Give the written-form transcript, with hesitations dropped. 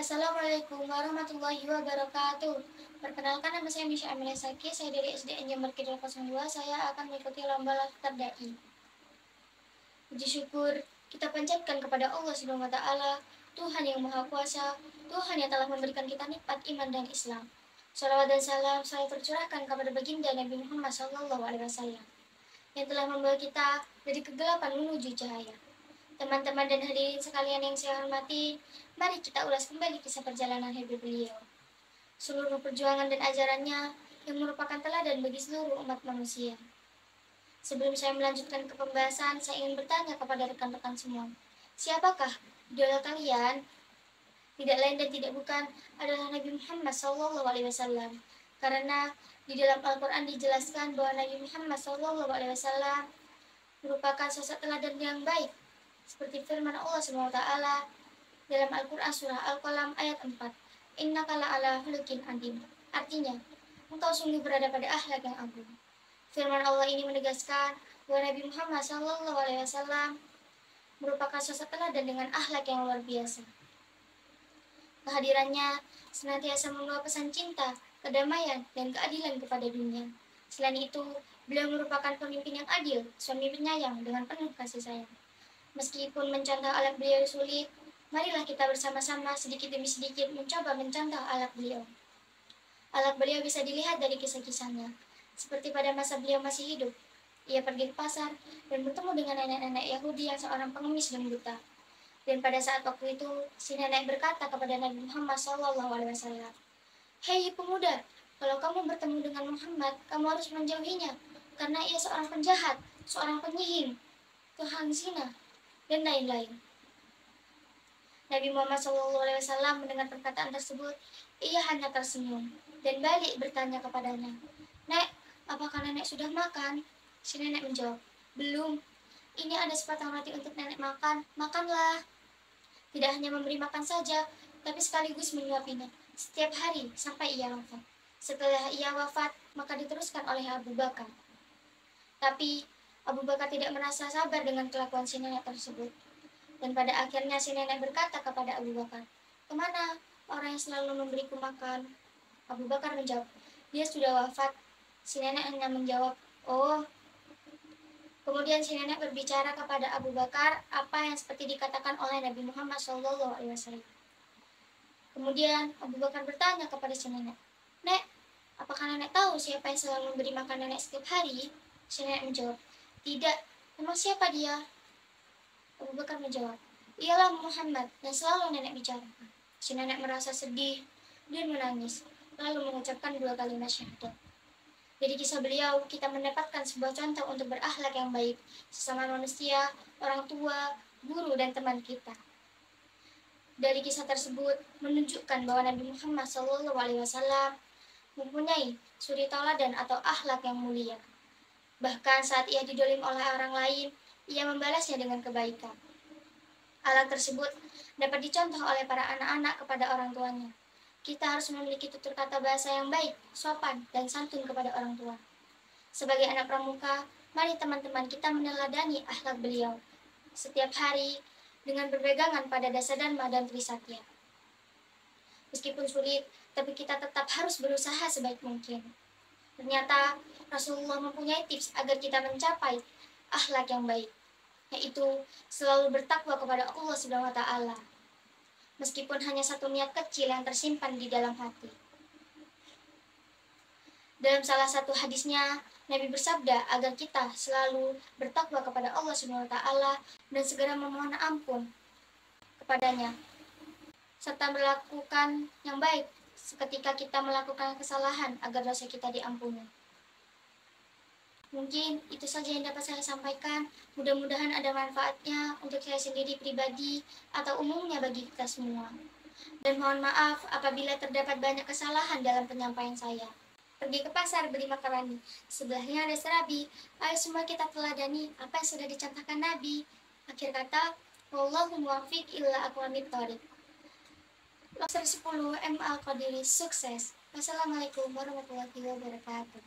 Assalamualaikum warahmatullahi wabarakatuh. Perkenalkan, nama saya Misha Amelia Saki. Saya dari SDN Jember Kidul 02. Saya akan mengikuti lomba Laftar Dai. Puji syukur kita panjatkan kepada Allah Subhanahu wa taala, Tuhan yang Maha Kuasa, Tuhan yang telah memberikan kita nikmat iman dan Islam. Salawat dan salam selalu tercurahkan kepada baginda Nabi Muhammad SAW yang telah membawa kita dari kegelapan menuju cahaya. Teman-teman dan hadirin sekalian yang saya hormati, mari kita ulas kembali kisah perjalanan hidup beliau. Seluruh perjuangan dan ajarannya yang merupakan teladan bagi seluruh umat manusia. Sebelum saya melanjutkan ke pembahasan, saya ingin bertanya kepada rekan-rekan semua. Siapakah idola kalian? Tidak lain dan tidak bukan adalah Nabi Muhammad SAW. Karena di dalam Al-Quran dijelaskan bahwa Nabi Muhammad SAW merupakan sosok teladan yang baik. Seperti firman Allah SWT dalam Al-Quran surah Al-Qalam ayat 4. Innaka la'ala khuluqin adzim. Artinya, engkau sungguh berada pada akhlak yang agung. Firman Allah ini menegaskan bahwa Nabi Muhammad SAW merupakan sosok teladan dengan akhlak yang luar biasa. Kehadirannya senantiasa membawa pesan cinta, kedamaian, dan keadilan kepada dunia. Selain itu, beliau merupakan pemimpin yang adil, suami penyayang dengan penuh kasih sayang. Meskipun mencontoh alat beliau sulit, marilah kita bersama-sama sedikit demi sedikit mencoba mencontoh alat beliau. Alat beliau bisa dilihat dari kisah-kisahnya. Seperti pada masa beliau masih hidup, ia pergi ke pasar dan bertemu dengan nenek-nenek Yahudi yang seorang pengemis dan buta. Dan pada saat waktu itu, si nenek berkata kepada Nabi Muhammad SAW, "Hei pemuda, kalau kamu bertemu dengan Muhammad, kamu harus menjauhinya, karena ia seorang penjahat, seorang penyihir, tukang zina, dan lain-lain." Nabi Muhammad SAW mendengar perkataan tersebut, ia hanya tersenyum dan balik bertanya kepadanya, "Nek, apakah nenek sudah makan?" Si nenek menjawab, "Belum. Ini ada sepotong roti untuk nenek makan. Makanlah." Tidak hanya memberi makan saja, tapi sekaligus menyuapinya setiap hari sampai ia wafat. Setelah ia wafat, maka diteruskan oleh Abu Bakar. Tapi Abu Bakar tidak merasa sabar dengan kelakuan si nenek tersebut. Dan pada akhirnya si nenek berkata kepada Abu Bakar, "Kemana orang yang selalu memberiku makan?" Abu Bakar menjawab, "Dia sudah wafat." Si nenek hanya menjawab, "Oh." Kemudian si nenek berbicara kepada Abu Bakar apa yang seperti dikatakan oleh Nabi Muhammad SAW. Kemudian Abu Bakar bertanya kepada si nenek, "Nek, apakah nenek tahu siapa yang selalu memberi makan nenek setiap hari?" Si nenek menjawab, "Tidak. Memang siapa dia?" Abu Bakar menjawab, "Ialah Muhammad yang selalu nenek bicarakan." Si nenek merasa sedih dan menangis, lalu mengucapkan 2 kalimat syahadat. Dari kisah beliau, kita mendapatkan sebuah contoh untuk berakhlak yang baik, sesama manusia, orang tua, guru, dan teman kita. Dari kisah tersebut menunjukkan bahwa Nabi Muhammad SAW mempunyai suri tauladan atau akhlak yang mulia. Bahkan saat ia didolim oleh orang lain, ia membalasnya dengan kebaikan. Akhlak tersebut dapat dicontoh oleh para anak-anak kepada orang tuanya. Kita harus memiliki tutur kata bahasa yang baik, sopan, dan santun kepada orang tua. Sebagai anak pramuka, mari teman-teman kita meneladani akhlak beliau setiap hari dengan berpegangan pada Dasa Dharma dan Trisatya. Meskipun sulit, tapi kita tetap harus berusaha sebaik mungkin. Ternyata Rasulullah mempunyai tips agar kita mencapai akhlak yang baik, yaitu selalu bertakwa kepada Allah Subhanahu wa taala. Meskipun hanya satu niat kecil yang tersimpan di dalam hati. Dalam salah satu hadisnya, Nabi bersabda agar kita selalu bertakwa kepada Allah Subhanahu wa taala dan segera memohon ampun kepadanya, serta melakukan yang baik ketika kita melakukan kesalahan agar dosa kita diampuni. Mungkin itu saja yang dapat saya sampaikan. Mudah-mudahan ada manfaatnya untuk saya sendiri pribadi atau umumnya bagi kita semua. Dan mohon maaf apabila terdapat banyak kesalahan dalam penyampaian saya. Pergi ke pasar beli makaroni, sebelahnya ada serabi. Ayo semua kita teladani apa yang sudah dicontohkan Nabi. Akhir kata, wallahu muwaffiq ila aqwamit thoriq. Loser 10 M Al Qadiri sukses. Wassalamualaikum warahmatullahi wabarakatuh.